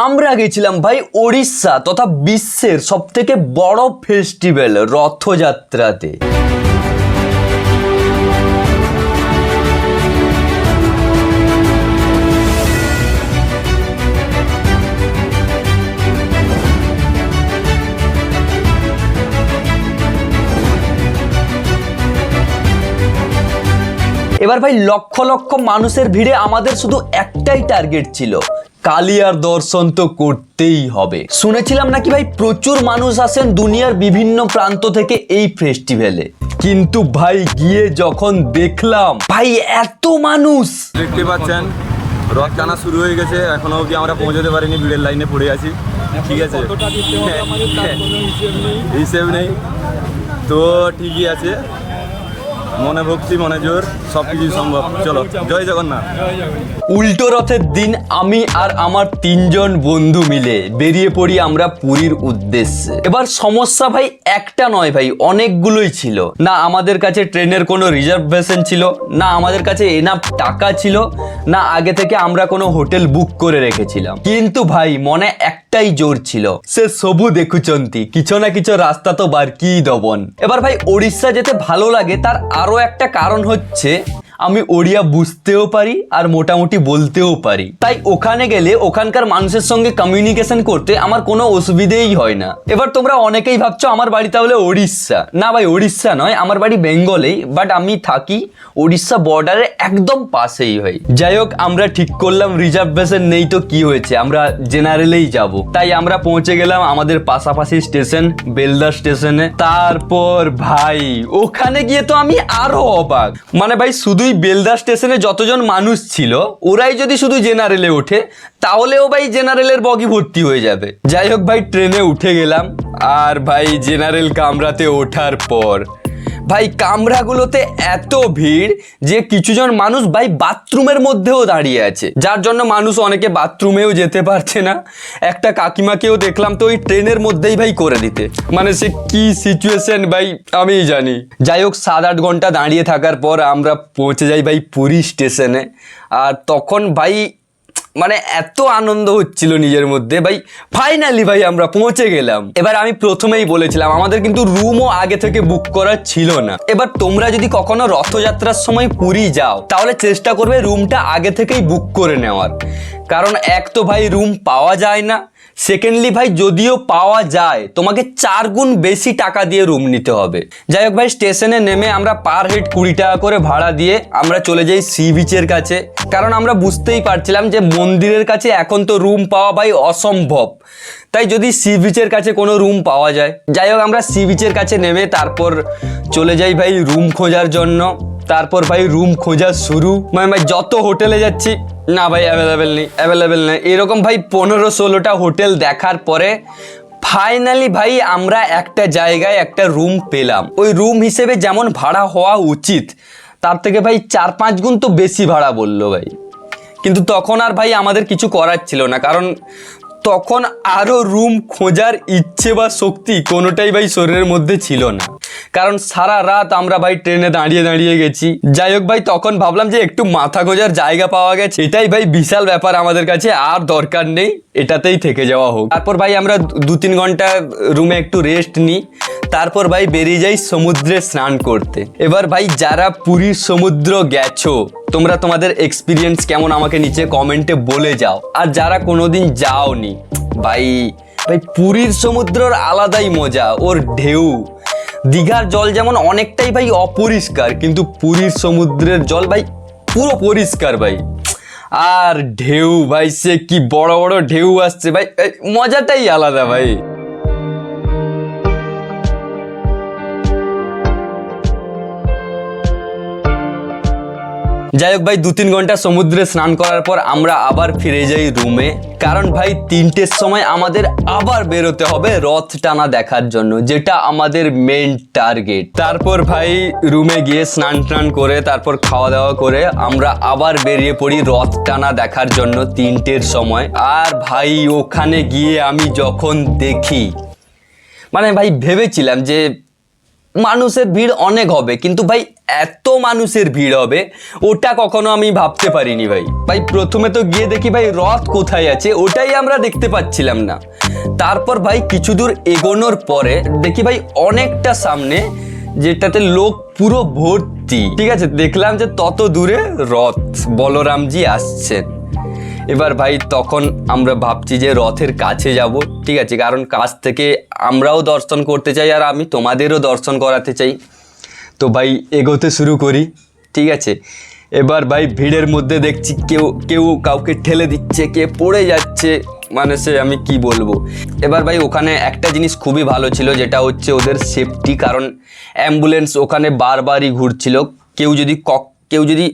আমরা গেছিলাম ভাই ওড়িশা তথা বিশ্বের সবথেকে বড় ফেস্টিভ্যাল রথযাত্রাতে। এবার ভাই লক্ষ লক্ষ মানুষের ভিড়ে আমাদের শুধু একটাই টার্গেট ছিল, কালিয়ার দর্শন তো করতেই হবে। শুনেছিলাম নাকি ভাই প্রচুর মানুষ আসেন দুনিয়ার বিভিন্ন প্রান্ত থেকে এই ফেস্টিভ্যালে, কিন্তু ভাই গিয়ে যখন দেখলাম ভাই এত মানুষ, দেখতে পাচ্ছেন রথ টানা শুরু হয়ে গেছে, এখনো অবধি আমরা পৌঁছতে পারিনি, ভিড়ের লাইনে পড়ে আছি। ঠিক আছে, হিসেব নেই তো ঠিকই আছে, মনে ভক্তি মনে জোর, সবকিছু সম্ভব। চলো জয় জগন্নাথ। উল্টো রথের দিন আমি আর আমার 3 জন বন্ধু মিলে বেরিয়ে পড়ি আমরা পুরীর উদ্দেশ্যে। এবার সমস্যা ভাই একটা নয় ভাই, অনেকগুলোই ছিল। না আমাদের কাছে ট্রেনের কোনো রিজার্ভেশন ছিল, না আমাদের কাছে এনাফ টাকা ছিল, না আগে থেকে আমরা কোনো হোটেল বুক করে রেখেছিলাম। কিন্তু ভাই মনে একটাই জোর ছিল, সে সবু দেখুচন্তি, কিছু না কিছু রাস্তা তো বার কি দবন। এবার ভাই ওড়িশা যেতে ভালো লাগে তার আরো একটা কারণ হচ্ছে আমি ওড়িয়া বুঝতেও পারি আর মোটামুটি বলতেও পারি, তাই ওখানে গেলে ওখানকার মানুষের সঙ্গে কমিউনিকেশন করতে আমার কোনো অসুবিধেই হয় না। এবার তোমরা অনেকেই ভাবছো আমার বাড়ি তাহলে ওড়িশা। না ভাই ওড়িশা নয়, আমার বাড়ি বেঙ্গলেই, বাট আমি থাকি ওড়িশা বর্ডারের একদম পাশেই ভাই। যাই হোক আমরা ঠিক করলাম রিজার্ভেশন নেই তো কি হয়েছে, আমরা জেনারেলেই যাব। তাই আমরা পৌঁছে গেলাম আমাদের পাশাপাশি স্টেশন বেলদা স্টেশনে। তারপর ভাই ওখানে গিয়ে তো আমি আরো অবাক, মানে ভাই শুধুই বেলদা স্টেশনে যতজন মানুষ ছিল ওরাই যদি শুধু জেনারেলে ওঠে তাহলেও ভাই জেনারেলের বগি ভর্তি হয়ে যাবে। যাই হোক ভাই ট্রেনে উঠে গেলাম, আর ভাই জেনারেল কামরাতে ওঠার পর ভাই কামরাগুলোতে এত ভিড় যে কিছুজন মানুষ ভাই বাথরুমের মধ্যেও দাঁড়িয়ে আছে, যার জন্য মানুষ অনেকে বাথরুমেও যেতে পারছে না। একটা কাকিমাকেও দেখলাম তো ওই ট্রেনের মধ্যেই ভাই করে দিতে, মানে সে কি সিচুয়েশন ভাই আমি জানি। যাই হোক 7-8 ঘন্টা দাঁড়িয়ে থাকার পর আমরা পৌঁছে যাই ভাই পুরী স্টেশনে। আর তখন ভাই মানে এত আনন্দ হচ্ছিল নিজের মধ্যে, ভাই ফাইনালি ভাই আমরা পৌঁছে গেলাম। এবার আমি প্রথমেই বলেছিলাম আমাদের কিন্তু রুমও আগে থেকে বুক করা ছিল না। এবার তোমরা যদি কখনো রথযাত্রার সময় পুরী যাও তাহলে চেষ্টা করবে রুমটা আগে থেকেই বুক করে নেওয়ার, কারণ এক তো ভাই রুম পাওয়া যায় না, সেকেন্ডলি ভাই যদিও পাওয়া যায় তোমাকে 4 গুণ বেশি টাকা দিয়ে রুম নিতে হবে। যাই হোক ভাই স্টেশনে নেমে আমরা পার হেড 20 টাকা করে ভাড়া দিয়ে আমরা চলে যাই সি বিচের কাছে, কারণ আমরা বুঝতেই পারছিলাম যে মন্দিরের কাছে এখন তো রুম পাওয়া ভাই অসম্ভব, তাই যদি সি বিচের কাছে কোনো রুম পাওয়া যায়। যাই হোক আমরা সি বিচের কাছে নেমে তারপর চলে যাই ভাই রুম খোঁজার জন্য। তারপর ভাই রুম খোঁজা শুরু, মানে ভাই যত হোটেলে যাচ্ছি না ভাই অ্যাভেলেবেল নেই, এরকম ভাই 15-16টা হোটেল দেখার পরে ফাইনালি ভাই আমরা একটা জায়গায় একটা রুম পেলাম। ওই রুম হিসেবে যেমন ভাড়া হওয়া উচিত তার থেকে ভাই 4-5 গুণ তো বেশি ভাড়া বললো ভাই। কিন্তু তখন আর ভাই আমাদের কিছু করার ছিল না, কারণ তখন আরও রুম খোঁজার ইচ্ছে বা শক্তি কোনোটাই ভাই শরীরের মধ্যে ছিল না, কারণ সারা রাত আমরা ভাই ট্রেনে দাঁড়িয়ে গেছি। যাই হোক ভাই তখন ভাবলাম যে একটু মাথা গোঁজার জায়গা পাওয়া গেছে, এটাই ভাই বিশাল ব্যাপার আমাদের কাছে, আর দরকার নেই এটাতেই থেকে যাওয়া হোক। তারপর ভাই আমরা 2-3 ঘন্টা রুমে একটু রেস্ট নিই, তারপর ভাই বেরিয়ে যাই সমুদ্রে স্নান করতে। এবার ভাই যারা পুরীর সমুদ্র গেছো তোমরা তোমাদের এক্সপিরিয়েন্স কেমন আমাকে নিচে কমেন্টে বলে যাও, আর যারা কোনোদিন যাওনি ভাই পুরীর সমুদ্রর আলাদাই মজা, ওর ঢেউ। দীঘার জল যেমন অনেকটাই ভাই অপরিষ্কার, কিন্তু পুরীর সমুদ্রের জল ভাই পুরো পরিষ্কার ভাই। আর ঢেউ ভাই সে কি বড় বড় ঢেউ আসছে ভাই, মজাটাই আলাদা ভাই। যাই হোক ভাই 2-3 ঘন্টা সমুদ্রে স্নান করার পর আমরা আবার ফিরে যাই রুমে, কারণ ভাই 3টের সময় আমাদের আবার বেরোতে হবে রথ টানা দেখার জন্য, যেটা আমাদের মেন টার্গেট। তারপর ভাই রুমে গিয়ে স্নান টান করে তারপর খাওয়া দাওয়া করে আমরা আবার বেরিয়ে পড়ি রথ টানা দেখার জন্য 3টের সময়। আর ভাই ওখানে গিয়ে আমি যখন দেখি, মানে ভাই ভেবেছিলাম যে মানুষের ভিড় অনেক হবে, কিন্তু ভাই এত মানুষের ভিড় হবে ওটা কখনো আমি ভাবতে পারিনি ভাই। ভাই প্রথমে তো গিয়ে দেখি ভাই রথ কোথায় আছে ওটাই আমরা দেখতে পাচ্ছিলাম না। তারপর ভাই কিছু দূর এগোনোর পরে দেখি ভাই অনেকটা সামনে যেটাতে লোক পুরো ভর্তি, ঠিক আছে, দেখলাম যে তত দূরে রথ বলরামজি আসছেন। এবার ভাই তখন আমরা ভাবছি যে রথের কাছে যাব, ঠিক আছে, কারণ কাছ থেকে আমরাও দর্শন করতে চাই আর আমি তোমাদেরও দর্শন করাতে চাই। তো ভাই এগোতে শুরু করি, ঠিক আছে। এবার ভাই ভিড়ের মধ্যে দেখছি কেউ কেউ কাউকে ঠেলে দিচ্ছে, কে পড়ে যাচ্ছে, মানে সে আমি কি বলবো। এবার ভাই ওখানে একটা জিনিস খুবই ভালো ছিল, যেটা হচ্ছে ওদের সেফটি, কারণ অ্যাম্বুলেন্স ওখানে বারবারই ঘুরছিল। কেউ যদি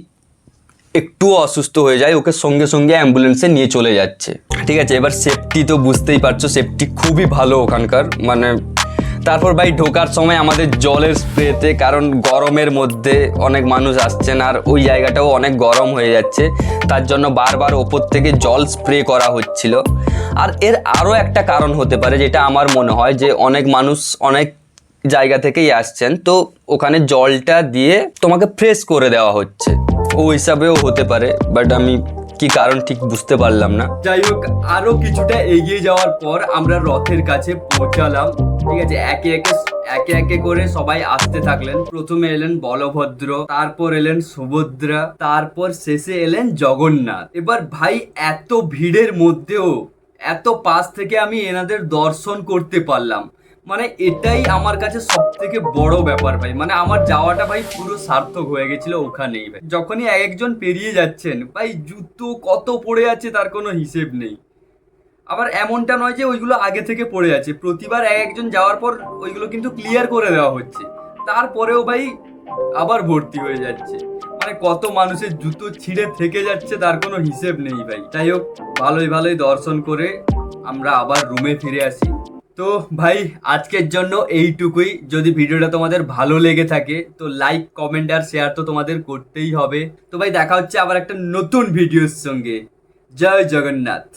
একটুও অসুস্থ হয়ে যায় ওকে সঙ্গে সঙ্গে অ্যাম্বুলেন্সে নিয়ে চলে যাচ্ছে, ঠিক আছে। এবার সেফটি তো বুঝতেই পারছো, সেফটি খুবই ভালো ওখানকার, মানে। তারপর ভাই ঢোকার সময় আমাদের জলের স্প্রেতে, কারণ গরমের মধ্যে অনেক মানুষ আসছেন আর ওই জায়গাটাও অনেক গরম হয়ে যাচ্ছে, তার জন্য বারবার ওপর থেকে জল স্প্রে করা হচ্ছিল। আর এর আরও একটা কারণ হতে পারে, যেটা আমার মনে হয়, যে অনেক মানুষ অনেক জায়গা থেকেই আসছেন, তো ওখানে জলটা দিয়ে তোমাকে ফ্রেশ করে দেওয়া হচ্ছে, ও হিসাবেও হতে পারে, বাট আমি কি কারণ ঠিক বুঝতে পারলাম না। যাই হোক, আরো কিছুটা এগিয়ে যাওয়ার পর আমরা রথের কাছে পৌঁছালাম, ঠিক আছে। একে একে করে সবাই আসতে থাকলেন। প্রথমে এলেন বলভদ্র, তারপর এলেন সুভদ্রা, তারপর শেষে এলেন জগন্নাথ। এবার ভাই এত ভিড়ের মধ্যেও এত পাশ থেকে আমি এনাদের দর্শন করতে পারলাম, মানে এটাই আমার কাছে সব থেকে বড় ব্যাপার ভাই। মানে আমার যাওয়াটা ভাই পুরো সার্থক হয়ে গেছিল ওখানেই ভাই। যখনই এক একজন পেরিয়ে যাচ্ছেন ভাই, জুতো কত পড়ে আছে তার কোনো হিসেব নেই। আবার এমনটা নয় যে ওইগুলো আগে থেকে পড়ে আছে, প্রতিবার এক একজন যাওয়ার পর ওইগুলো কিন্তু ক্লিয়ার করে দেওয়া হচ্ছে, তারপরেও ভাই আবার ভর্তি হয়ে যাচ্ছে। মানে কত মানুষের জুতো ছিঁড়ে থেকে যাচ্ছে তার কোনো হিসেব নেই ভাই। যাই হোক, ভালোই দর্শন করে আমরা আবার রুমে ফিরে আসি। তো ভাই আজকের জন্য এইটুকুই। যদি ভিডিওটা তোমাদের ভালো লেগে থাকে তো লাইক, কমেন্ট আর শেয়ার তো তোমাদের করতেই হবে। তো ভাই দেখা হচ্ছে আবার একটা নতুন ভিডিওর সঙ্গে। জয় জগন্নাথ।